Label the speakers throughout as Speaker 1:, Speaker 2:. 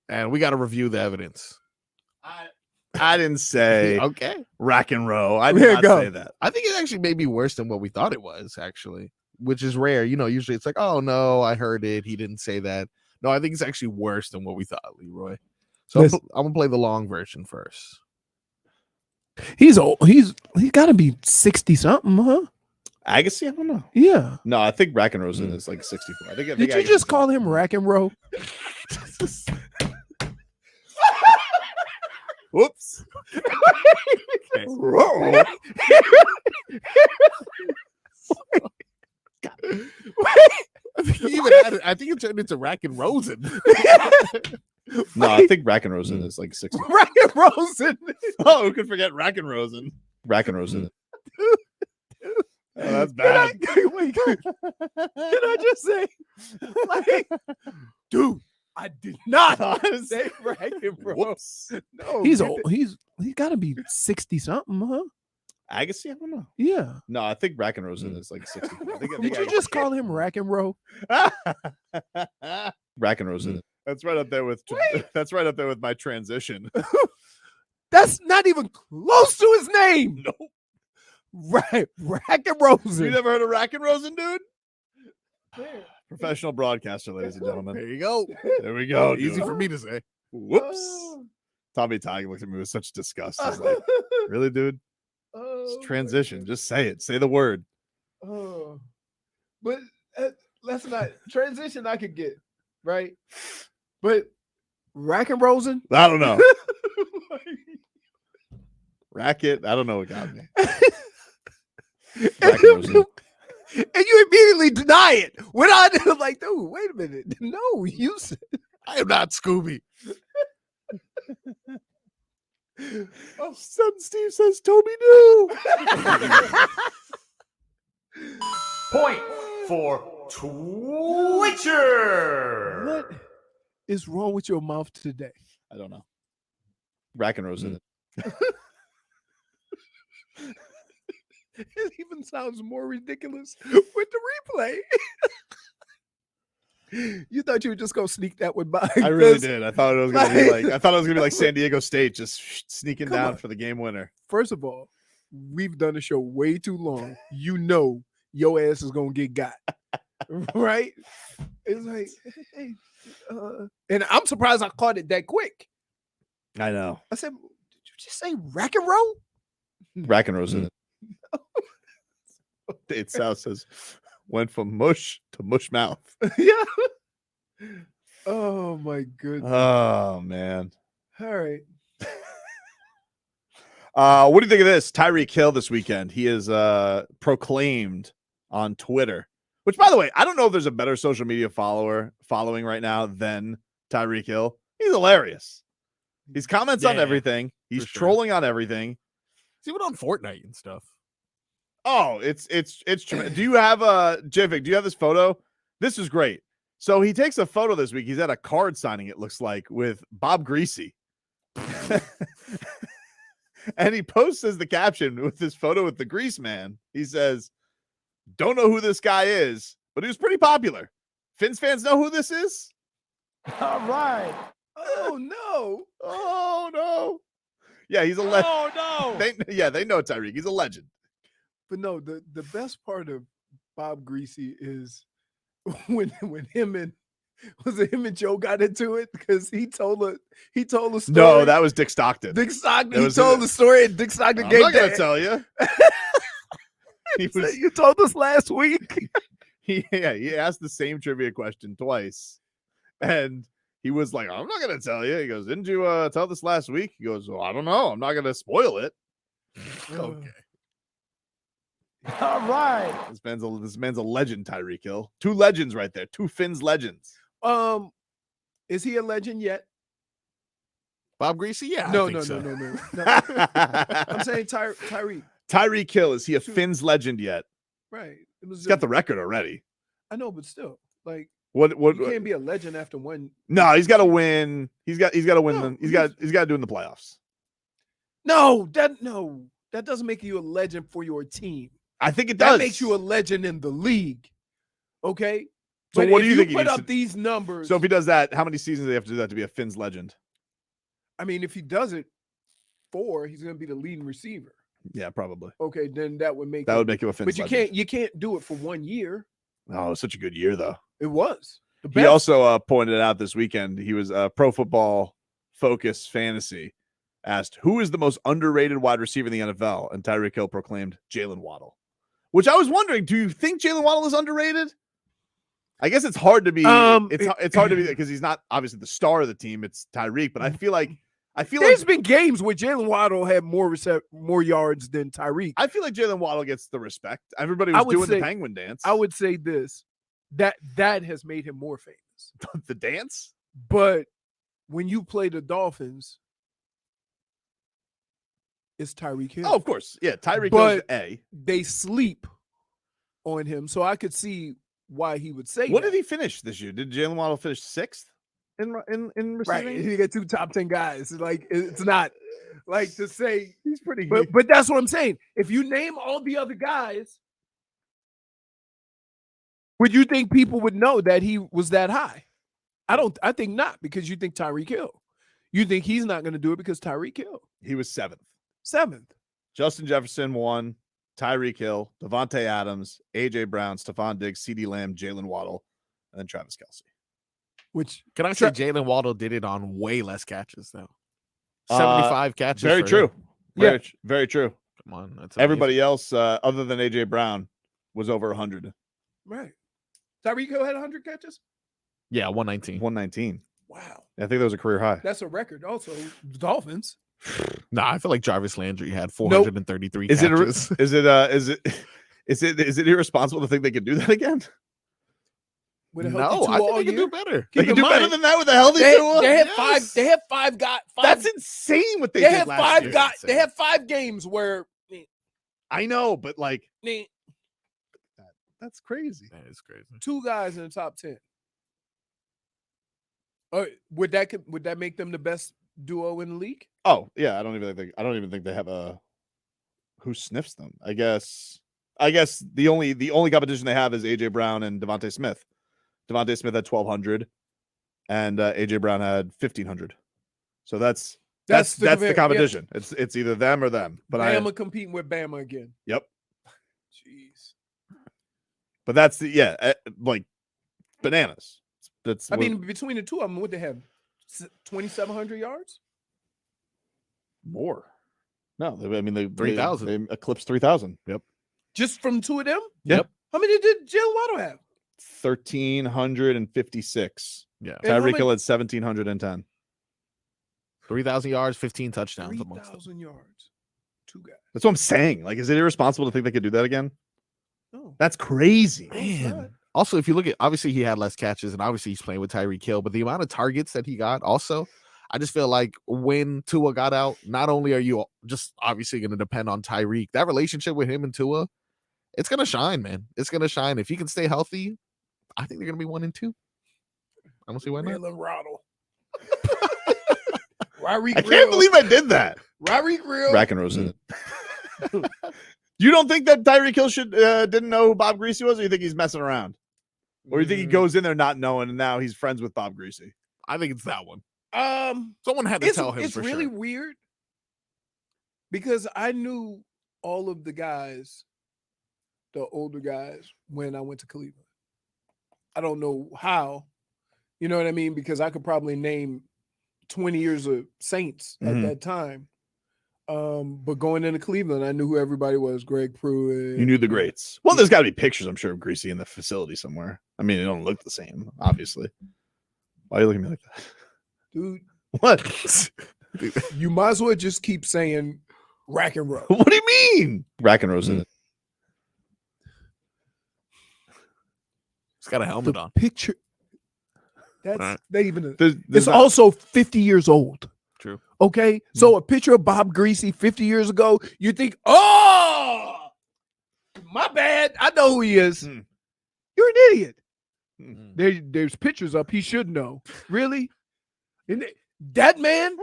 Speaker 1: And we got to review the evidence.
Speaker 2: I didn't say
Speaker 1: Okay.
Speaker 2: rack and roll. I
Speaker 3: Here
Speaker 2: did
Speaker 3: you
Speaker 2: not
Speaker 3: go.
Speaker 2: say that.
Speaker 1: I think it actually may be worse than what we thought it was, actually, which is rare. Usually it's like, oh, no, I heard it. He didn't say that. No, I think it's actually worse than what we thought, Leroy. So
Speaker 3: Listen.
Speaker 1: I'm going to play the long version first.
Speaker 3: He's old. He's got to be 60 something, huh?
Speaker 2: Agassi? I don't know.
Speaker 3: Yeah.
Speaker 2: No, I think Rack and Rosen is like 64. I think
Speaker 3: Did you just call him Rack and Roll?
Speaker 2: Whoops.
Speaker 1: Okay.
Speaker 2: Roll.
Speaker 1: I think it turned into Rack and Rosen.
Speaker 2: No, I think Rack and Rosen is like 64.
Speaker 3: Rack and Rosen.
Speaker 2: Oh, who could forget Rack and Rosen? Rack and Rosen. Oh, that's bad.
Speaker 3: Wait, can I just say, like, dude, I did not say Rack and Roll.
Speaker 2: Whoops.
Speaker 3: No, he's old. He's got to be 60 something, huh?
Speaker 2: Agassi? I don't know.
Speaker 3: Yeah.
Speaker 2: No, I think Rack and Rosen is like 64. I think
Speaker 3: Did you just call him Rack and Roll?
Speaker 2: Rack and Rosen. That's right up there with my transition.
Speaker 3: That's not even close to his name.
Speaker 2: No.
Speaker 3: Rack and Rosen.
Speaker 2: You never heard of Rack and Rosen, dude? Professional broadcaster, ladies and gentlemen.
Speaker 1: There you go.
Speaker 2: There we go.
Speaker 1: Easy
Speaker 2: dude.
Speaker 1: for me to say.
Speaker 2: Whoops. Tommy Tag looked at me with such disgust. He's like, really, dude? It's transition. Just say it. Say the word.
Speaker 3: But let's not transition. I could get right, but Rack and Rosen.
Speaker 2: I don't know. Racket. I don't know what got me. Rack and Rosen.
Speaker 3: And you immediately deny it. When I like, dude, wait a minute. No, you said
Speaker 1: I am not Scooby.
Speaker 2: Oh, son Steve says Toby knew.
Speaker 4: Point for Twitcher.
Speaker 3: what is wrong with your mouth today?
Speaker 2: I don't know. Rack and Rosen.
Speaker 3: It even sounds more ridiculous with the replay. You thought you were just gonna sneak that one by?
Speaker 2: I really did. I thought it was gonna be like San Diego State just sneaking down for the game winner.
Speaker 3: First of all, we've done the show way too long. You know your ass is gonna get got. Right? It's like, hey, and I'm surprised I caught it that quick.
Speaker 2: I know.
Speaker 3: I said, did you just say Rack and Roll?
Speaker 2: Rack and Rosen. Dave South says went from mush to mush mouth.
Speaker 3: Yeah. Oh my goodness.
Speaker 2: Oh man.
Speaker 3: All right.
Speaker 2: What do you think of this? Tyreek Hill this weekend. He is proclaimed on Twitter. Which, by the way, I don't know if there's a better social media following right now than Tyreek Hill. He's hilarious. He's comments on everything. He's trolling on everything.
Speaker 1: He's even on Fortnite and stuff.
Speaker 2: Oh, it's tremendous. Do you have JFIC, do you have this photo? This is great. So he takes a photo this week. He's at a card signing, it looks like, with Bob Greasy. And he posts as the caption with this photo with the Grease Man. He says, don't know who this guy is, but he was pretty popular. Fins fans know who this is?
Speaker 4: All right.
Speaker 3: Oh no.
Speaker 2: Oh no. Yeah, he's a legend.
Speaker 4: Oh no.
Speaker 2: They know Tyreek. He's a legend.
Speaker 3: But no, the best part of Bob Greasy is when him and Joe got into it because he told a story.
Speaker 2: No, that was Dick Stockton.
Speaker 3: Dick Stockton.
Speaker 2: That
Speaker 3: He
Speaker 2: was
Speaker 3: told the story, and Dick Stockton
Speaker 2: I'm
Speaker 3: gave
Speaker 2: not gonna
Speaker 3: that.
Speaker 2: tell you.
Speaker 3: You told us last week.
Speaker 2: He asked the same trivia question twice, and he was like, "I'm not gonna tell you." He goes, "Didn't you tell this last week?" He goes, "Well, I don't know. I'm not gonna spoil it."
Speaker 1: Okay.
Speaker 4: All right.
Speaker 2: This man's a legend, Tyreek Hill. Two legends right there. Two Finns legends.
Speaker 3: Is he a legend yet?
Speaker 1: Bob Greasy? Yeah.
Speaker 3: No.
Speaker 1: I think so.
Speaker 3: No. I'm saying Tyreek.
Speaker 2: Tyreek Hill, is he a Finns legend yet?
Speaker 3: Right.
Speaker 2: He's got the record already.
Speaker 3: I know, but still, like,
Speaker 2: What
Speaker 3: you can't be a legend after one.
Speaker 2: No, he's got to win. He's got to win.
Speaker 3: No,
Speaker 2: He's got to do in the playoffs.
Speaker 3: No, that doesn't make you a legend for your team.
Speaker 2: I think it does.
Speaker 3: That makes you a legend in the league. Okay.
Speaker 2: So
Speaker 3: But
Speaker 2: what do
Speaker 3: if
Speaker 2: you think he
Speaker 3: put
Speaker 2: needs
Speaker 3: up
Speaker 2: to-
Speaker 3: these numbers?
Speaker 2: So if he does that, how many seasons do they have to do that to be a Finns legend?
Speaker 3: I mean, if he does it 4, he's going to be the leading receiver.
Speaker 2: Yeah, probably.
Speaker 3: Okay, then that would make
Speaker 2: That would make him a Finns
Speaker 3: But you
Speaker 2: legend.
Speaker 3: can't do it for 1 year.
Speaker 2: Oh, it was such a good year though.
Speaker 3: It was the
Speaker 2: He
Speaker 3: best.
Speaker 2: also pointed out this weekend, he was Pro Football Focus Fantasy asked, who is the most underrated wide receiver in the NFL? And Tyreek Hill proclaimed Jaylen Waddle, which I was wondering, do you think Jaylen Waddle is underrated? I guess it's hard to be, it's hard to be because he's not obviously the star of the team. It's Tyreek, but I feel like
Speaker 3: There's been games where Jaylen Waddle had more yards than Tyreek.
Speaker 2: I feel like Jaylen Waddle gets the respect. Everybody was doing the penguin dance.
Speaker 3: I would say this, that has made him more famous.
Speaker 2: The dance?
Speaker 3: But when you play the Dolphins, it's Tyreek Hill.
Speaker 2: Oh, of course. Yeah, Tyreek
Speaker 3: But
Speaker 2: goes A.
Speaker 3: They sleep on him, so I could see why he would say
Speaker 2: What
Speaker 3: that.
Speaker 2: did he finish this year? Did Jaylen Waddle finish 6th in receiving?
Speaker 3: Right, you got 2 top 10 guys. Like it's not like to say
Speaker 2: He's pretty
Speaker 3: But that's what I'm saying. If you name all the other guys, would you think people would know that he was that high? I think not, because you think Tyreek Hill. You think he's not going to do it because Tyreek Hill.
Speaker 2: He was 7th.
Speaker 3: 7th.
Speaker 2: Justin Jefferson 1, Tyreek Hill, Devontae Adams, AJ Brown, Stephon Diggs, CeeDee Lamb, Jaylen Waddle, and then Travis Kelce.
Speaker 3: Which
Speaker 1: Can I say Jaylen Waddle did it on way less catches though? 75 catches.
Speaker 2: Very
Speaker 1: for
Speaker 2: true.
Speaker 1: him.
Speaker 2: Very true.
Speaker 1: Come on, that's
Speaker 2: Everybody else, other than AJ Brown, was over 100.
Speaker 3: right. Tyreek Hill had 100 catches.
Speaker 1: Yeah, 119.
Speaker 2: 119.
Speaker 3: Wow,
Speaker 2: I think that was a career high.
Speaker 3: that's a record. Also, Dolphins.
Speaker 1: Nah, I feel like Jarvis Landry had 433
Speaker 2: Is
Speaker 1: catches.
Speaker 2: is it irresponsible to think they could do that again?
Speaker 3: With a healthy
Speaker 1: No,
Speaker 3: Tua
Speaker 1: I think
Speaker 3: all
Speaker 1: they can
Speaker 3: year.
Speaker 1: do better.
Speaker 2: They
Speaker 3: Keep
Speaker 2: can
Speaker 3: in
Speaker 2: do better
Speaker 3: mind,
Speaker 2: than that with a healthy
Speaker 3: They
Speaker 2: Tua?
Speaker 3: had
Speaker 1: Yes.
Speaker 3: 5. They had 5 guys.
Speaker 2: That's insane what they
Speaker 3: They
Speaker 2: did
Speaker 3: had
Speaker 2: last
Speaker 3: 5
Speaker 2: year.
Speaker 3: guys. They
Speaker 1: Insane.
Speaker 3: had 5 games where.
Speaker 2: I know, but like that's crazy.
Speaker 1: That is crazy.
Speaker 3: 2 guys in the top 10. Would that make them the best duo in the league?
Speaker 2: Oh yeah, I don't even think they have a who sniffs them. I guess the only competition they have is AJ Brown and Devontae Smith. Devontae Smith had 1,200, and AJ Brown had 1,500. So that's the competition. Yeah. It's either them or them. But
Speaker 3: Bama competing with Bama again.
Speaker 2: Yep.
Speaker 3: Jeez.
Speaker 2: But that's like bananas.
Speaker 3: I mean, between the 2 of them, would they have 2,700 yards?
Speaker 2: More. No, they
Speaker 1: 3,000.
Speaker 2: They eclipsed 3,000. Yep.
Speaker 3: Just from 2 of them?
Speaker 2: Yep.
Speaker 3: How many did Jaylen Waddle have?
Speaker 2: 1,356.
Speaker 1: Yeah.
Speaker 3: And how
Speaker 2: Tyreek
Speaker 3: many-
Speaker 2: Hill had 1,710.
Speaker 1: 3,000 yards, 15 touchdowns amongst them.
Speaker 3: 3,000 yards. 2 guys.
Speaker 2: That's what I'm saying. Like, is it irresponsible to think they could do that again?
Speaker 3: No.
Speaker 2: That's crazy.
Speaker 1: Man. Also, if you look at, obviously he had less catches, and obviously he's playing with Tyreek Hill, but the amount of targets that he got also, I just feel like when Tua got out, not only are you just obviously going to depend on Tyreek, that relationship with him and Tua, it's going to shine, man. It's going to shine. If he can stay healthy, I think they're going to be 1 and 2. I don't see why not.
Speaker 3: Jaylen Waddle. Tyreek
Speaker 2: I can't believe I did that.
Speaker 3: Tyreek Hill.
Speaker 2: Rack and Rose in it. You don't think that Tyreek Hill didn't know who Bob Greasy was, or you think he's messing around? Or you think he goes in there not knowing and now he's friends with Bob Greasy?
Speaker 1: I think it's that one.
Speaker 3: Um,
Speaker 1: Someone had to tell him
Speaker 3: it's
Speaker 1: for
Speaker 3: really
Speaker 1: sure.
Speaker 3: weird because I knew all of the guys, the older guys, when I went to Cleveland. I don't know how, you know what I mean? Because I could probably name 20 years of Saints at that time. But going into Cleveland, I knew who everybody was. Greg Pruitt.
Speaker 2: You knew the greats. Well, there's got to be pictures, I'm sure, of Greasy in the facility somewhere. I mean, it don't look the same, obviously. Why are you looking at me like that?
Speaker 3: Dude,
Speaker 2: What?
Speaker 3: you might as well just keep saying Rack and Roll.
Speaker 2: What do you mean? Rack and Rose in it.
Speaker 1: He's got a helmet
Speaker 3: The
Speaker 1: on.
Speaker 3: picture. That's
Speaker 1: Right.
Speaker 3: not even.
Speaker 2: There's
Speaker 3: It's
Speaker 2: not-
Speaker 3: also 50 years old.
Speaker 1: True.
Speaker 3: Okay, so a picture of Bob Greasy 50 years ago, you think, oh, my bad. I know who he is.
Speaker 2: Hmm.
Speaker 3: You're an idiot.
Speaker 1: Mm.
Speaker 3: There's pictures up. He should know. Really? That man,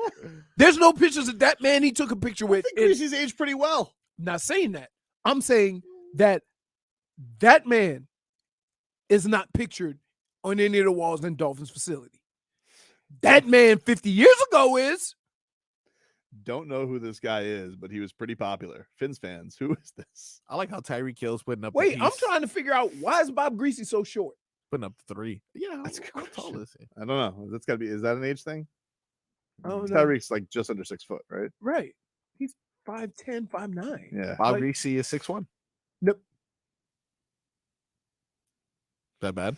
Speaker 3: there's no pictures of that man he took a picture
Speaker 2: I
Speaker 3: with.
Speaker 2: think Greasy's aged pretty well.
Speaker 3: Not saying that. I'm saying that that man is not pictured on any of the walls in Dolphins facility. That man 50 years ago is.
Speaker 2: Don't know who this guy is, but he was pretty popular. Fins fans, who is this?
Speaker 1: I like how Tyreek Hill's putting up.
Speaker 3: Wait,
Speaker 1: the
Speaker 3: I'm
Speaker 1: piece,
Speaker 3: trying to figure out why is Bob Greasy so short?
Speaker 1: putting up 3. Yeah,
Speaker 2: That's a good
Speaker 1: how tall
Speaker 2: question.
Speaker 1: is he?
Speaker 2: I don't know. That's gotta be. Is that an age thing?
Speaker 3: Oh, no.
Speaker 2: Tyreek's like just under 6 foot, right?
Speaker 3: Right. He's 5'10", 5'9".
Speaker 2: Yeah.
Speaker 1: Bob
Speaker 3: Like-
Speaker 1: Greasy is 6'1".
Speaker 3: Nope.
Speaker 1: That bad?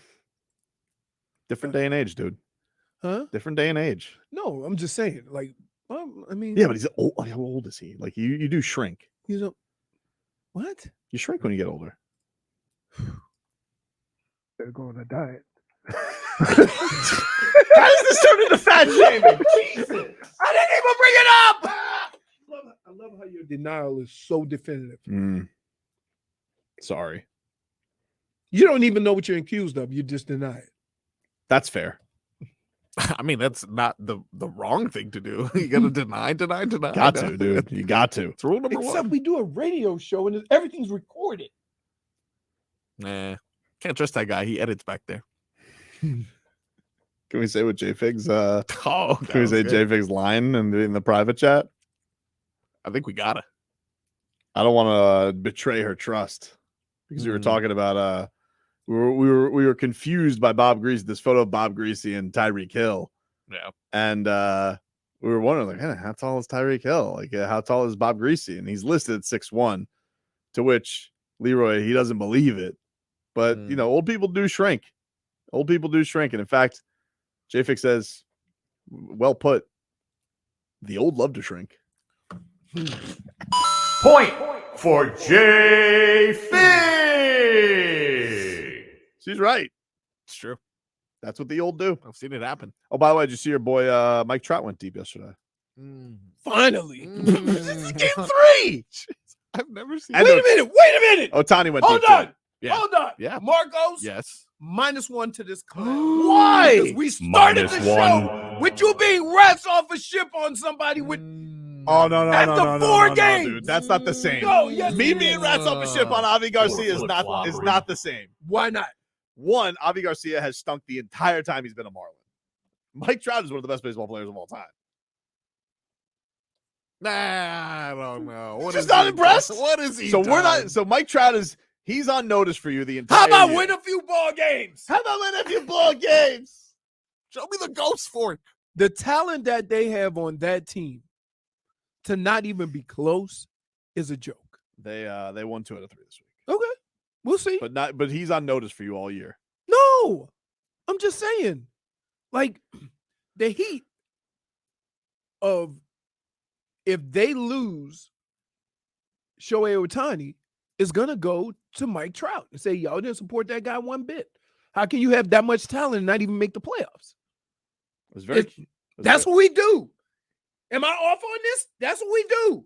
Speaker 2: Different day and age, dude.
Speaker 3: Huh?
Speaker 2: Different day and age.
Speaker 3: No, I'm just saying. Like, I mean,
Speaker 2: Yeah, but he's old. How old is he? Like you do shrink.
Speaker 3: you know, what?
Speaker 2: You shrink when you get older.
Speaker 3: They're going to diet.
Speaker 2: How does this turn into fat shaming? Jesus.
Speaker 3: I didn't even bring it up. I love how your denial is so definitive.
Speaker 2: Sorry.
Speaker 3: You don't even know what you're accused of. You just deny it.
Speaker 2: That's fair.
Speaker 1: I mean, that's not the wrong thing to do. You got to deny.
Speaker 2: Got to, dude. You got to.
Speaker 1: It's rule number
Speaker 3: Except
Speaker 1: 1.
Speaker 3: we do a radio show and everything's recorded.
Speaker 1: Nah, can't trust that guy. He edits back there.
Speaker 2: Can we say what JFig's
Speaker 1: Oh,
Speaker 2: can we say JFig's line in the private chat?
Speaker 1: I think we gotta.
Speaker 2: I don't want to betray her trust because we were talking about we were confused by Bob Greasy, this photo of Bob Greasy and Tyreek Hill.
Speaker 1: Yeah.
Speaker 2: And we were wondering, like, hey, how tall is Tyreek Hill? Like, how tall is Bob Greasy? And he's listed at 6'1", to which Leroy, he doesn't believe it. But, you know, old people do shrink. Old people do shrink. And in fact, JFix says, well put, the old love to shrink.
Speaker 4: Point for J. Fig.
Speaker 2: She's right.
Speaker 1: It's true.
Speaker 2: That's what the old do.
Speaker 1: I've seen it happen.
Speaker 2: Oh, by the way, did you see your boy Mike Trout went deep yesterday?
Speaker 3: Finally.
Speaker 1: This
Speaker 3: is game 3.
Speaker 1: I've never seen.
Speaker 2: And
Speaker 3: Wait a minute.
Speaker 2: Otani went
Speaker 3: Hold
Speaker 2: deep.
Speaker 3: on.
Speaker 2: too.
Speaker 1: Yeah.
Speaker 3: Hold on.
Speaker 1: Yeah.
Speaker 3: Marcos,
Speaker 1: Yes.
Speaker 3: -1 to this class.
Speaker 2: Why?
Speaker 3: Because we started the show with you being rats off a ship on somebody with
Speaker 2: Oh no!
Speaker 3: After 4 games.
Speaker 2: dude. That's not the same.
Speaker 3: No, yes,
Speaker 2: Me
Speaker 3: it
Speaker 2: being
Speaker 3: is.
Speaker 2: rats off a ship on Avi Garcia is
Speaker 4: Flip-floppery.
Speaker 2: not the same.
Speaker 3: Why not?
Speaker 2: One, Avi Garcia has stunk the entire time he's been a Marlin. Mike Trout is one of the best baseball players of all time.
Speaker 1: Nah, I don't know. What
Speaker 2: Just
Speaker 1: is
Speaker 2: not
Speaker 1: he
Speaker 2: impressed?
Speaker 1: done? What is he?
Speaker 2: So we're
Speaker 1: done?
Speaker 2: not. So Mike Trout he's on notice for you the entire.
Speaker 3: How about
Speaker 2: year.
Speaker 3: win a few ball games?
Speaker 2: How about win a few ball games?
Speaker 1: Show me the ghost fork.
Speaker 3: The talent that they have on that team to not even be close is a joke.
Speaker 2: They won 2 out of 3 this week.
Speaker 3: Okay. We'll see.
Speaker 2: But he's on notice for you all year.
Speaker 3: No, I'm just saying, like, the heat of if they lose Shohei Ohtani is going to go to Mike Trout and say, y'all didn't support that guy one bit. How can you have that much talent and not even make the playoffs? That's what we do. Am I off on this? That's what we do.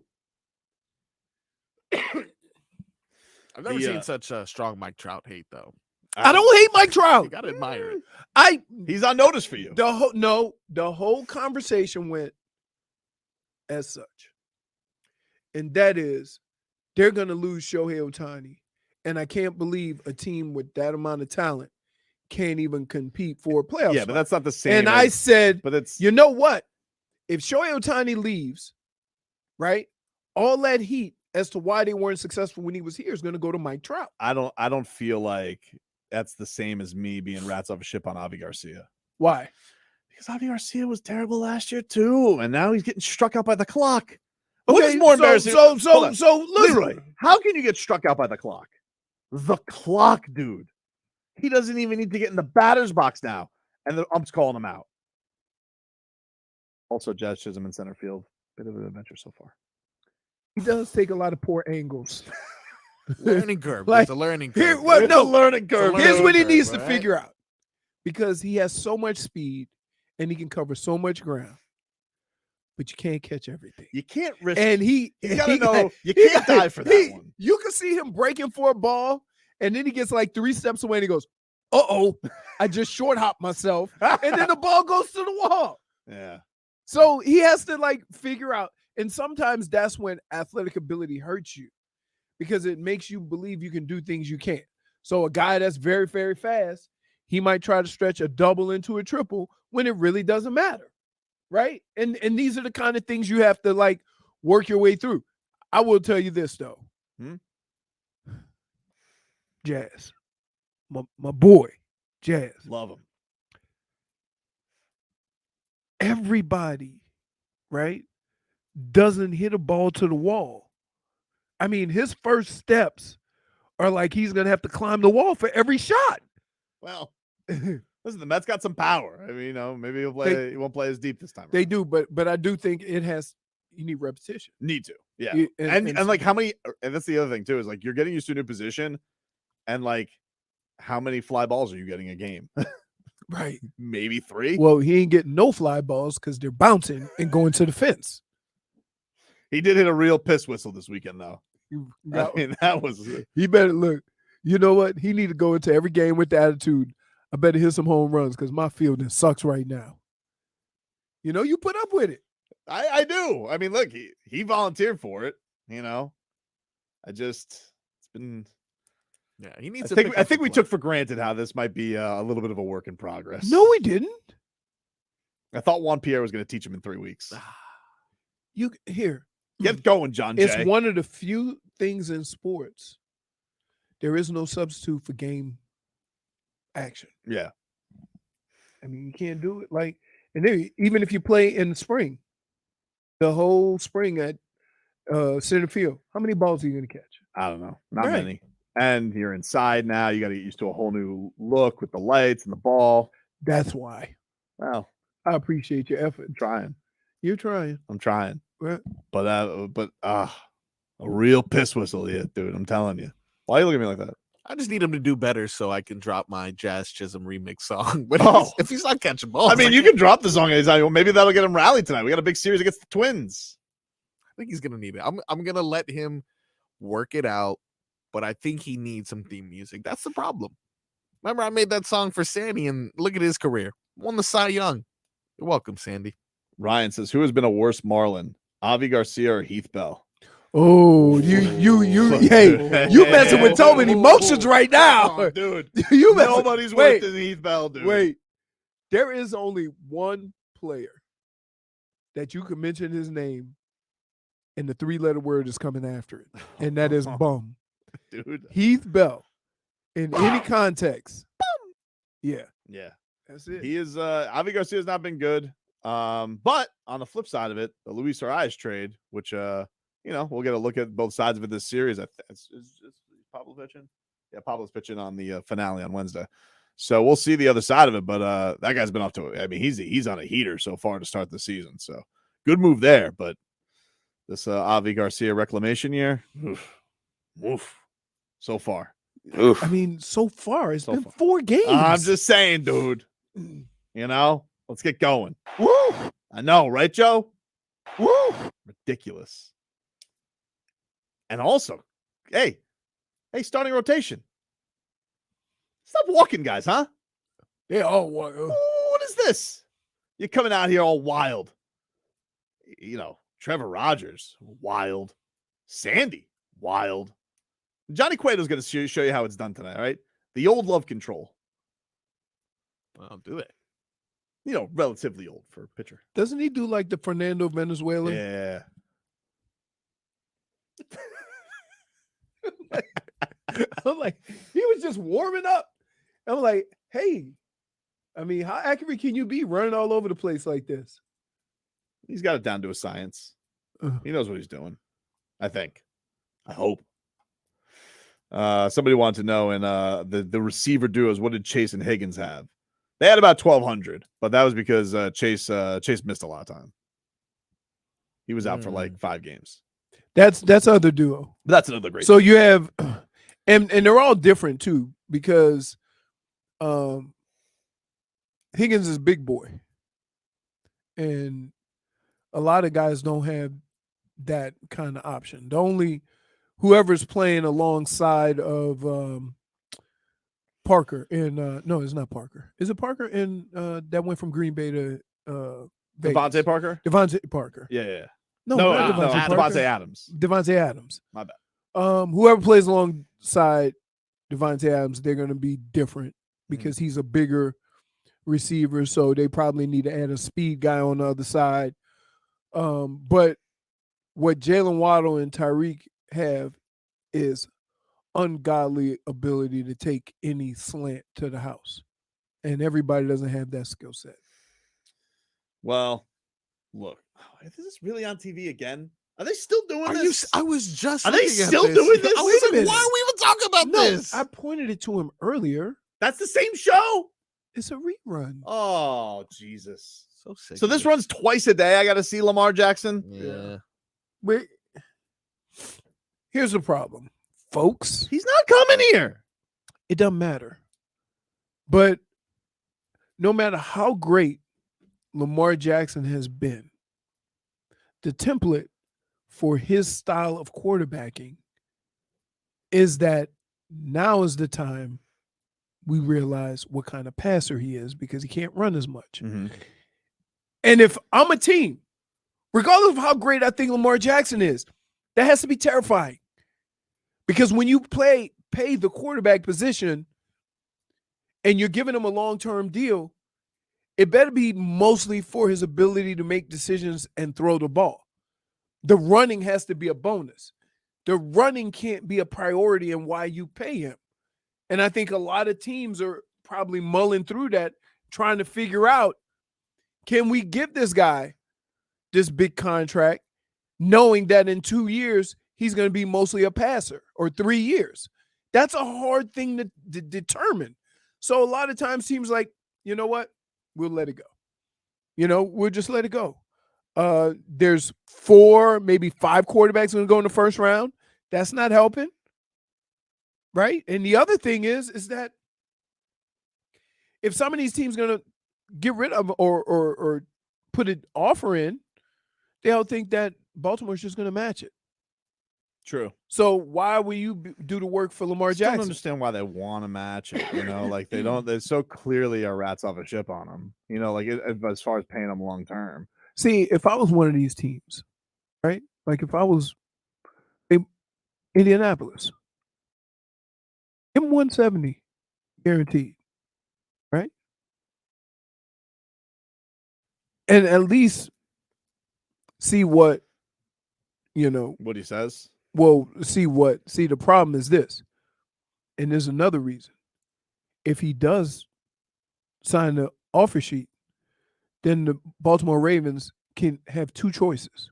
Speaker 1: I've never seen such a strong Mike Trout hate, though.
Speaker 3: I don't hate Mike
Speaker 1: You
Speaker 3: Trout.
Speaker 1: gotta admire it.
Speaker 2: He's on notice for you.
Speaker 3: The whole conversation went as such. And that is, they're going to lose Shohei Ohtani. And I can't believe a team with that amount of talent can't even compete for a playoff
Speaker 2: Yeah,
Speaker 3: spot.
Speaker 2: but that's not the same.
Speaker 3: And I said,
Speaker 2: but it's
Speaker 3: you know what? If Shohei Ohtani leaves, right, all that heat as to why they weren't successful when he was here is going to go to Mike Trout.
Speaker 2: I don't feel like that's the same as me being rats off a ship on Avi Garcia.
Speaker 3: Why?
Speaker 2: Because Avi Garcia was terrible last year too, and now he's getting struck out by the clock. What is more embarrassing?
Speaker 3: So listen.
Speaker 2: Leroy, how can you get struck out by the clock? The clock, dude. He doesn't even need to get in the batter's box now, and the ump's calling him out. Also, Jazz Chisholm in center field. Bit of an adventure so far.
Speaker 3: He does take a lot of poor angles.
Speaker 1: Learning curve.
Speaker 3: Like,
Speaker 1: It's a learning curve.
Speaker 3: Here, well,
Speaker 2: It's
Speaker 3: no,
Speaker 2: a learning curve.
Speaker 3: here's what he
Speaker 1: curve,
Speaker 3: needs to
Speaker 1: right?
Speaker 3: figure out. Because he has so much speed and he can cover so much ground, but you can't catch everything.
Speaker 2: You can't risk.
Speaker 3: And
Speaker 2: you gotta know you can't die for that one.
Speaker 3: You can see him breaking for a ball, and then he gets like 3 steps away and he goes, uh-oh, I just short hopped myself. And then the ball goes to the wall.
Speaker 2: Yeah.
Speaker 3: So he has to like figure out. And sometimes that's when athletic ability hurts you because it makes you believe you can do things you can't. So a guy that's very, very fast, he might try to stretch a double into a triple when it really doesn't matter, right? And these are the kind of things you have to like work your way through. I will tell you this though, Jazz, my boy, Jazz,
Speaker 2: Love him.
Speaker 3: everybody, right, doesn't hit a ball to the wall. I mean, his first steps are like he's gonna have to climb the wall for every shot.
Speaker 2: Well, listen, the Mets got some power. I mean, you know, maybe he won't play as deep this time.
Speaker 3: They do, but I do think you need repetition.
Speaker 2: Need to, yeah. And like how many, and that's the other thing too, is like you're getting used to a new position, and like how many fly balls are you getting a game?
Speaker 3: Right.
Speaker 2: Maybe 3.
Speaker 3: Well, he ain't getting no fly balls because they're bouncing and going to the fence.
Speaker 2: He did hit a real piss whistle this weekend, though. I mean, that was.
Speaker 3: He better look. You know what? He need to go into every game with the attitude. I better hit some home runs because my fielding sucks right now. You know, you put up with it.
Speaker 2: I do. I mean, look, he volunteered for it. You know, it's been.
Speaker 1: Yeah, he needs.
Speaker 2: I think we took for granted how this might be a little bit of a work in progress.
Speaker 3: No, we didn't.
Speaker 2: I thought Juan Pierre was going to teach him in 3 weeks. Get going, John Jay.
Speaker 3: It's one of the few things in sports. There is no substitute for game action.
Speaker 2: Yeah.
Speaker 3: I mean, you can't do it like, and then even if you play in the spring, the whole spring at center field, how many balls are you going to catch?
Speaker 2: I don't know. Not many. And you're inside now. You got to get used to a whole new look with the lights and the ball.
Speaker 3: That's why.
Speaker 2: Well,
Speaker 3: I appreciate your effort.
Speaker 2: I'm trying.
Speaker 3: You're trying.
Speaker 2: I'm trying.
Speaker 3: Right.
Speaker 2: But a real piss whistle, yeah, dude. I'm telling you. Why are you looking at me like that?
Speaker 1: I just need him to do better so I can drop my Jazz Chisholm remix song. But if he's not catching balls,
Speaker 2: I mean, you can drop the song anytime. Maybe that'll get him rallied tonight. We got a big series against the Twins.
Speaker 1: I think he's gonna need it. I'm gonna let him work it out, but I think he needs some theme music. That's the problem. Remember, I made that song for Sandy, and look at his career. Won the Cy Young. You're welcome, Sandy.
Speaker 2: Ryan says, "Who has been a worse Marlin, Avi Garcia or Heath Bell?"
Speaker 3: Oh, you messing with Tobin emotions right now,
Speaker 2: oh, dude.
Speaker 3: Nobody's
Speaker 2: worse than Heath Bell, dude.
Speaker 3: Wait, there is only one player that you can mention his name, and the 3-letter word is coming after it, and that is bum,
Speaker 2: dude.
Speaker 3: Heath Bell, in any context, yeah, that's it.
Speaker 2: He is. Avi Garcia has not been good. But on the flip side of it, the Luis Arias trade, which we'll get a look at both sides of it this series. Is Pablo pitching? Yeah, Pablo's pitching on the finale on Wednesday. So we'll see the other side of it. But that guy's been off to. I mean, he's on a heater so far to start the season. So good move there. But this Avi Garcia reclamation year, oof. So far.
Speaker 3: Oof. I mean, so far it's been 4 games.
Speaker 2: I'm just saying, dude. You know, let's get going.
Speaker 3: Woo!
Speaker 2: I know, right, Joe?
Speaker 3: Woo!
Speaker 2: Ridiculous. And also, hey, starting rotation. Stop walking, guys, huh?
Speaker 3: They all walk.
Speaker 2: What is this? You're coming out here all wild. You know, Trevor Rogers, wild. Sandy, wild. Johnny Cueto's going to show you how it's done tonight, all right? The old love control.
Speaker 1: I'll do it.
Speaker 2: You know, relatively old for a pitcher.
Speaker 3: Doesn't he do like the Fernando Venezuela?
Speaker 2: Yeah.
Speaker 3: I'm like, he was just warming up. I'm like, hey, I mean, how accurate can you be running all over the place like this?
Speaker 2: He's got it down to a science. He knows what he's doing. I think. I hope. Somebody wanted to know in the receiver duos, what did Chase and Higgins have? They had about 1,200, but that was because Chase missed a lot of time. He was out for like 5 games.
Speaker 3: That's other duo.
Speaker 2: But that's another great.
Speaker 3: So you have, and they're all different too, because Higgins is big boy, and a lot of guys don't have that kind of option. The only whoever's playing alongside of Parker in no, it's not Parker. Is it Parker in that went from Green Bay to
Speaker 2: Devontae Parker?
Speaker 3: Devontae Parker.
Speaker 2: Yeah.
Speaker 3: No,
Speaker 2: Devontae Adams.
Speaker 3: Devontae Adams.
Speaker 2: My bad.
Speaker 3: Whoever plays alongside Devontae Adams, they're going to be different because he's a bigger receiver. So they probably need to add a speed guy on the other side. But what Jaylen Waddle and Tyreek have is ungodly ability to take any slant to the house. And everybody doesn't have that skill set.
Speaker 2: Well, look, is this really on TV again? Are they still doing
Speaker 1: Are
Speaker 2: this?
Speaker 1: I was just.
Speaker 2: Are they
Speaker 1: looking at
Speaker 2: still
Speaker 1: this.
Speaker 2: doing this?
Speaker 1: I was
Speaker 3: Wait a
Speaker 1: like,
Speaker 3: minute.
Speaker 1: why are we even talking about this?
Speaker 3: I pointed it to him earlier.
Speaker 2: That's the same show.
Speaker 3: It's a rerun.
Speaker 2: Oh, Jesus.
Speaker 1: So sick.
Speaker 2: So this runs twice a day. I got to see Lamar Jackson.
Speaker 1: Yeah.
Speaker 3: But here's the problem, folks.
Speaker 2: He's not coming here.
Speaker 3: It doesn't matter. But no matter how great Lamar Jackson has been, the template for his style of quarterbacking is that now is the time we realize what kind of passer he is because he can't run as much.
Speaker 2: Mm-hmm.
Speaker 3: And if I'm a team, regardless of how great I think Lamar Jackson is, that has to be terrifying. Because when you pay the quarterback position and you're giving him a long-term deal, it better be mostly for his ability to make decisions and throw the ball. The running has to be a bonus. The running can't be a priority in why you pay him. And I think a lot of teams are probably mulling through that, trying to figure out, can we give this guy this big contract knowing that in 2 years he's going to be mostly a passer, or 3 years? That's a hard thing to determine. So a lot of times teams like, you know what? We'll let it go. We'll just let it go. There's 4, maybe 5 quarterbacks going to go in the first round. That's not helping. Right? And the other thing is that if some of these teams are going to get rid of or put an offer in, they'll think that Baltimore's just going to match it.
Speaker 2: True.
Speaker 3: So why will you do the work for Lamar
Speaker 2: I
Speaker 3: Jackson?
Speaker 2: don't understand why they want to match it. Like they don't. They so clearly are rats off a ship on him. As far as paying him long term.
Speaker 3: See, if I was one of these teams, right? Like if I was in Indianapolis, give him 170 guaranteed, right? And at least see what,
Speaker 2: What he says.
Speaker 3: Well, see, the problem is this, and there's another reason. If he does sign the offer sheet, then the Baltimore Ravens can have 2 choices.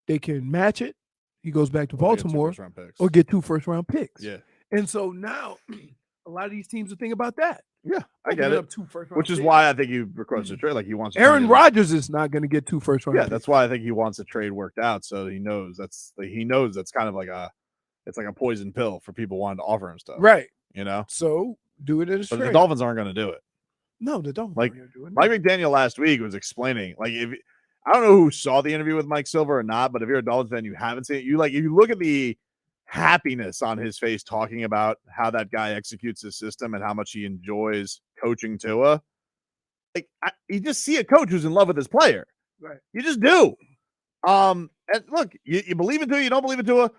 Speaker 3: They can match it, he goes back to Baltimore, or get 2 first-round picks.
Speaker 2: Yeah.
Speaker 3: And so now a lot of these teams are thinking about that.
Speaker 2: Yeah, I get it.
Speaker 3: 2 first-round
Speaker 2: Which is
Speaker 3: picks.
Speaker 2: why I think he requested a trade. Like he wants.
Speaker 3: Aaron Rodgers is not going to get 2 first-round picks.
Speaker 2: That's why I think he wants a trade worked out. So he knows that's kind of like it's like a poison pill for people wanting to offer him stuff.
Speaker 3: Right.
Speaker 2: So
Speaker 3: do it in a trade.
Speaker 2: But the Dolphins aren't going to do it.
Speaker 3: No, the Dolphins
Speaker 2: like
Speaker 3: aren't going to do it.
Speaker 2: Mike McDaniel last week was explaining, like, if I don't know who saw the interview with Mike Silver or not, but if you're a Dolphins fan, you haven't seen it. If you look at the happiness on his face talking about how that guy executes his system and how much he enjoys coaching Tua, you just see a coach who's in love with his player.
Speaker 3: Right.
Speaker 2: You just do. And look, you believe in Tua, you don't believe in Tua.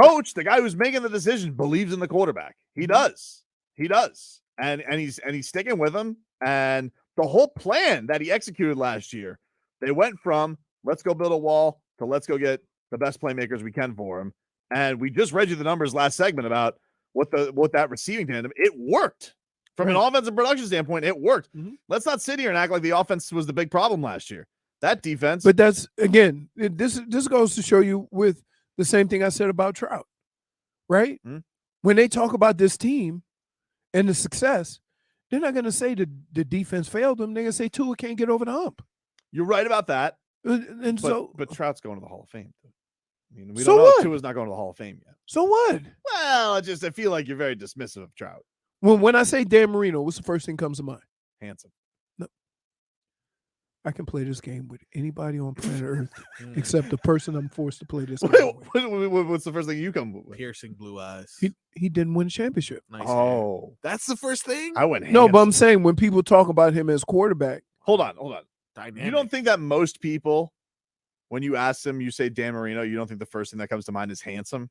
Speaker 2: Coach, the guy who's making the decision, believes in the quarterback. He does. He does. And he's sticking with him. And the whole plan that he executed last year, they went from let's go build a wall to let's go get the best playmakers we can for him. And we just read you the numbers last segment about what that receiving tandem. It worked. From an offensive production standpoint, it worked. Mm-hmm. Let's not sit here and act like the offense was the big problem last year. That defense.
Speaker 3: But that's, again, this goes to show you with the same thing I said about Trout, right? Mm-hmm. When they talk about this team and the success, they're not going to say the defense failed them. They're going to say Tua can't get over the hump.
Speaker 2: You're right about that.
Speaker 3: But
Speaker 2: Trout's going to the Hall of Fame. I mean, we
Speaker 3: don't
Speaker 2: know
Speaker 3: what?
Speaker 2: Tua's not going to the Hall of Fame yet.
Speaker 3: So what?
Speaker 2: Well, I feel like you're very dismissive of Trout.
Speaker 3: When I say Dan Marino, what's the first thing comes to mind?
Speaker 2: Handsome.
Speaker 3: No. I can play this game with anybody on planet Earth except the person I'm forced to play this game with.
Speaker 2: What's the first thing you come with?
Speaker 1: Piercing blue eyes.
Speaker 3: He didn't win a championship.
Speaker 1: Nice
Speaker 2: hair.
Speaker 1: That's the first thing?
Speaker 2: I went handsome.
Speaker 3: No, but I'm saying when people talk about him as quarterback.
Speaker 2: Hold on.
Speaker 1: Dynamic.
Speaker 2: You don't think that most people, when you ask them, you say Dan Marino, you don't think the first thing that comes to mind is handsome?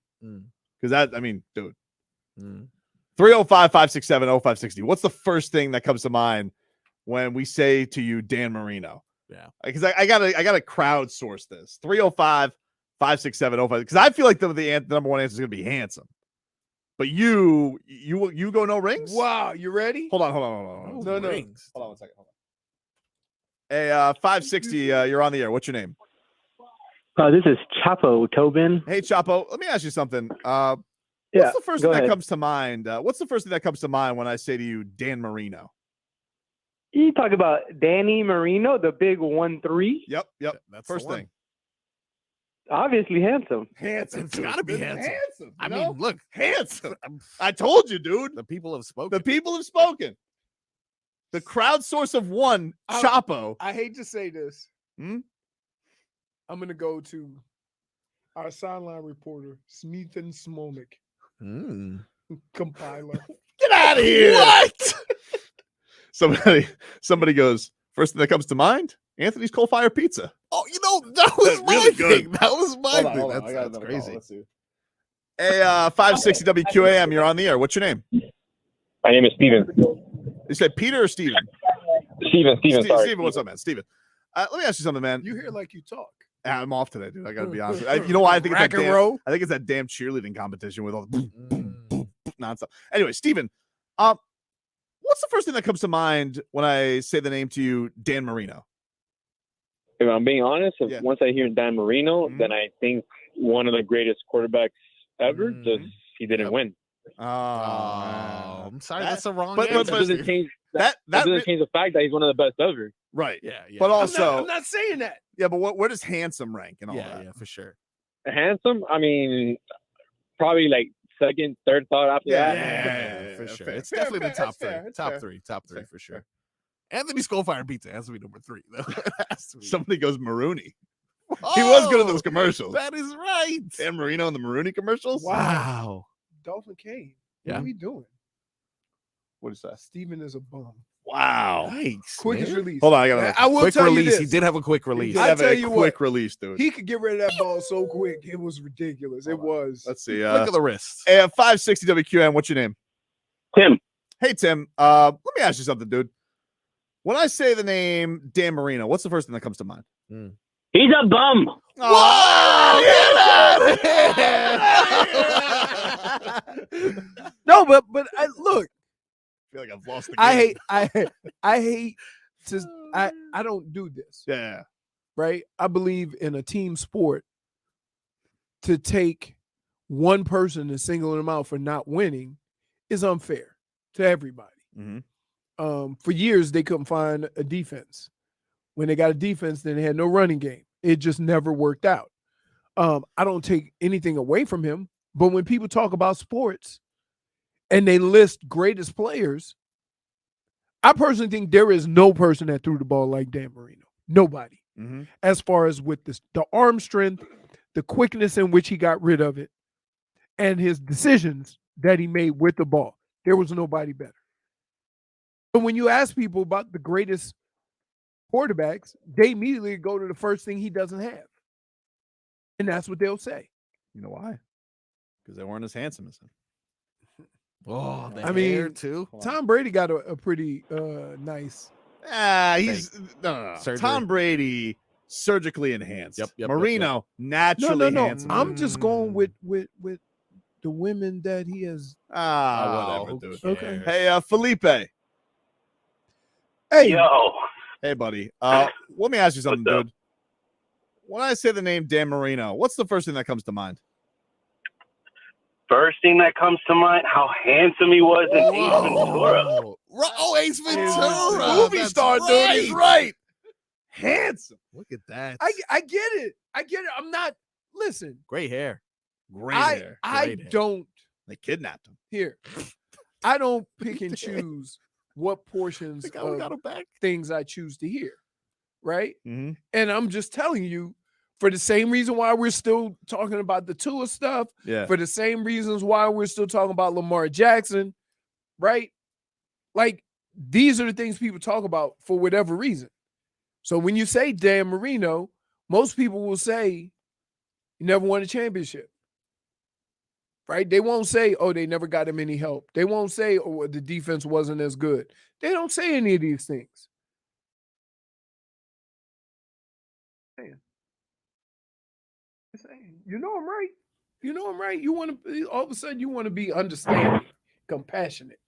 Speaker 2: Because dude. 305-567-0560. What's the first thing that comes to mind when we say to you Dan Marino?
Speaker 1: Yeah.
Speaker 2: Because I gotta crowdsource this. 305-567-05. Because I feel like the number one answer is gonna be handsome. But you go no rings?
Speaker 3: Wow, you ready?
Speaker 2: Hold on.
Speaker 3: No.
Speaker 1: Rings.
Speaker 2: Hold on 1 second. Hey, 560, you're on the air. What's your name?
Speaker 5: This is Chapo Tobin.
Speaker 2: Hey, Chapo, let me ask you something.
Speaker 5: Yeah,
Speaker 2: What's the first
Speaker 5: go
Speaker 2: thing that
Speaker 5: ahead.
Speaker 2: comes to mind? What's the first thing that comes to mind when I say to you, Dan Marino?
Speaker 5: You talk about Danny Marino, the big 1-3.
Speaker 2: Yep.
Speaker 1: That's
Speaker 2: First
Speaker 1: the one.
Speaker 2: thing.
Speaker 5: Obviously handsome.
Speaker 2: Handsome.
Speaker 1: It's gotta be handsome. I
Speaker 2: you
Speaker 1: mean,
Speaker 2: know?
Speaker 1: look,
Speaker 2: handsome. I told you, dude.
Speaker 1: the people have spoken.
Speaker 2: The people have spoken. The crowdsource of one, Chapo.
Speaker 3: I hate to say this.
Speaker 2: Hmm?
Speaker 3: I'm going to go to our sideline reporter, Smeathan Smolik, compiler.
Speaker 2: Get out of here.
Speaker 1: What?
Speaker 2: Somebody goes, first thing that comes to mind, Anthony's Coal Fire Pizza.
Speaker 1: Oh, that was
Speaker 2: That's
Speaker 1: my
Speaker 2: really good.
Speaker 1: thing. That was my thing.
Speaker 2: Hold on. I got
Speaker 1: That's
Speaker 2: another
Speaker 1: crazy.
Speaker 2: call. Let's see. Hey, 560 WQAM, you're on the air. What's your name?
Speaker 6: My name is Steven.
Speaker 2: You said Peter or Steven?
Speaker 6: Steven, sorry.
Speaker 2: Steven, what's up, man? Steven. Let me ask you something, man.
Speaker 3: You hear like you talk.
Speaker 2: I'm off today, dude. I got to be honest with you. You know why? I think
Speaker 3: Rack and
Speaker 2: it's
Speaker 3: roll.
Speaker 2: I think it's that damn cheerleading competition with all the nonstop. Anyway, Steven, what's the first thing that comes to mind when I say the name to you, Dan Marino?
Speaker 6: If I'm being honest,
Speaker 2: Yeah.
Speaker 6: once I hear Dan Marino,
Speaker 2: Mhm.
Speaker 6: then I think one of the greatest quarterbacks ever. Just he didn't win.
Speaker 2: Oh,
Speaker 1: I'm sorry,
Speaker 2: That-
Speaker 1: that's the wrong
Speaker 2: but-
Speaker 6: That
Speaker 1: answer.
Speaker 6: doesn't change.
Speaker 2: that
Speaker 6: That doesn't change the fact that he's one of the best ever.
Speaker 2: right.
Speaker 1: Yeah.
Speaker 2: But
Speaker 3: I'm
Speaker 2: also,
Speaker 3: not saying that.
Speaker 2: yeah, but where does handsome rank and all that?
Speaker 1: yeah, for sure.
Speaker 6: Handsome. I mean, probably like second, third thought after that.
Speaker 2: Yeah,
Speaker 1: For sure.
Speaker 2: fair.
Speaker 1: It's
Speaker 2: Fair,
Speaker 1: definitely
Speaker 2: fair.
Speaker 1: the top
Speaker 2: That's
Speaker 1: three.
Speaker 2: fair. That's
Speaker 1: Top
Speaker 2: fair.
Speaker 1: three. Top three
Speaker 2: Fair,
Speaker 1: for sure.
Speaker 2: fair.
Speaker 1: Anthony's Coal Fire Pizza has to be number 3, though. Has to be.
Speaker 2: Somebody goes Marooney. He was good at those
Speaker 1: Oh,
Speaker 2: commercials.
Speaker 1: That is right.
Speaker 2: Dan Marino and the Marooney commercials.
Speaker 1: Wow.
Speaker 3: Dolphin Kane.
Speaker 1: Yeah.
Speaker 3: What are we doing?
Speaker 2: What is that?
Speaker 3: Steven is a bum.
Speaker 2: Wow.
Speaker 1: Yikes.
Speaker 3: Quickest
Speaker 1: man.
Speaker 3: release.
Speaker 2: Hold on, I got another.
Speaker 3: I will
Speaker 1: Quick
Speaker 3: tell
Speaker 1: release.
Speaker 3: you this.
Speaker 1: He did have a quick release.
Speaker 3: I tell you
Speaker 2: quick
Speaker 3: what,
Speaker 2: release, dude.
Speaker 3: He could get rid of that ball so quick. It was ridiculous. It was.
Speaker 2: Let's see.
Speaker 1: Flick of the wrist.
Speaker 2: 560 WQM. What's your name?
Speaker 6: Tim.
Speaker 2: Hey, Tim. Let me ask you something, dude. When I say the name Dan Marino, what's the first thing that comes to mind?
Speaker 6: He's a bum.
Speaker 2: Oh,
Speaker 3: No, but look,
Speaker 2: I feel like I've lost the game.
Speaker 3: I hate to I don't do this,
Speaker 2: Yeah.
Speaker 3: right? I believe in a team sport. To take one person and single them out for not winning is unfair to everybody.
Speaker 2: Mhm.
Speaker 3: For years they couldn't find a defense. When they got a defense, then they had no running game. It just never worked out. I don't take anything away from him, but when people talk about sports and they list greatest players, I personally think there is no person that threw the ball like Dan Marino. Nobody.
Speaker 2: Mhm.
Speaker 3: As far as with the arm strength, the quickness in which he got rid of it, and his decisions that he made with the ball, there was nobody better. But when you ask people about the greatest quarterbacks, they immediately go to the first thing he doesn't have. And that's what they'll say.
Speaker 2: You know why? Because they weren't as handsome as him.
Speaker 1: Oh, the
Speaker 3: I
Speaker 1: hair,
Speaker 3: mean,
Speaker 1: too.
Speaker 3: Tom Brady got a pretty nice.
Speaker 2: He's no.
Speaker 1: Surgery.
Speaker 2: Tom Brady surgically enhanced.
Speaker 1: Yep.
Speaker 2: Marino naturally
Speaker 3: No.
Speaker 2: handsome.
Speaker 3: I'm just going with the women that he has.
Speaker 2: Whatever,
Speaker 1: who
Speaker 2: dude.
Speaker 3: Okay.
Speaker 1: cares?
Speaker 2: Hey, Felipe.
Speaker 3: Hey,
Speaker 2: Hey, buddy. Let me ask you something, dude. When I say the name Dan Marino, what's the first thing that comes to mind?
Speaker 7: First thing that comes to mind, how handsome he was in Ace Ventura.
Speaker 1: Oh, Ace Ventura.
Speaker 2: Movie
Speaker 1: That's
Speaker 2: star, dude. He's right. Handsome.
Speaker 1: Look at that.
Speaker 3: I get it. I'm not. Listen,
Speaker 1: Great hair.
Speaker 2: Great hair.
Speaker 3: I
Speaker 1: Great hair.
Speaker 3: don't
Speaker 2: They kidnapped him.
Speaker 3: here. I don't pick and choose what portions
Speaker 1: We
Speaker 3: of
Speaker 1: got him back.
Speaker 3: things I choose to hear, right?
Speaker 2: Mm-hmm.
Speaker 3: And I'm just telling you, for the same reason why we're still talking about the Tua stuff,
Speaker 2: Yeah.
Speaker 3: for the same reasons why we're still talking about Lamar Jackson, right? Like, these are the things people talk about for whatever reason. So when you say Dan Marino, most people will say you never won a championship. right? They won't say, oh, they never got him any help. They won't say, oh, the defense wasn't as good. They don't say any of these things. You know I'm right. You know I'm right. You want to all of a sudden you want to be understanding, compassionate.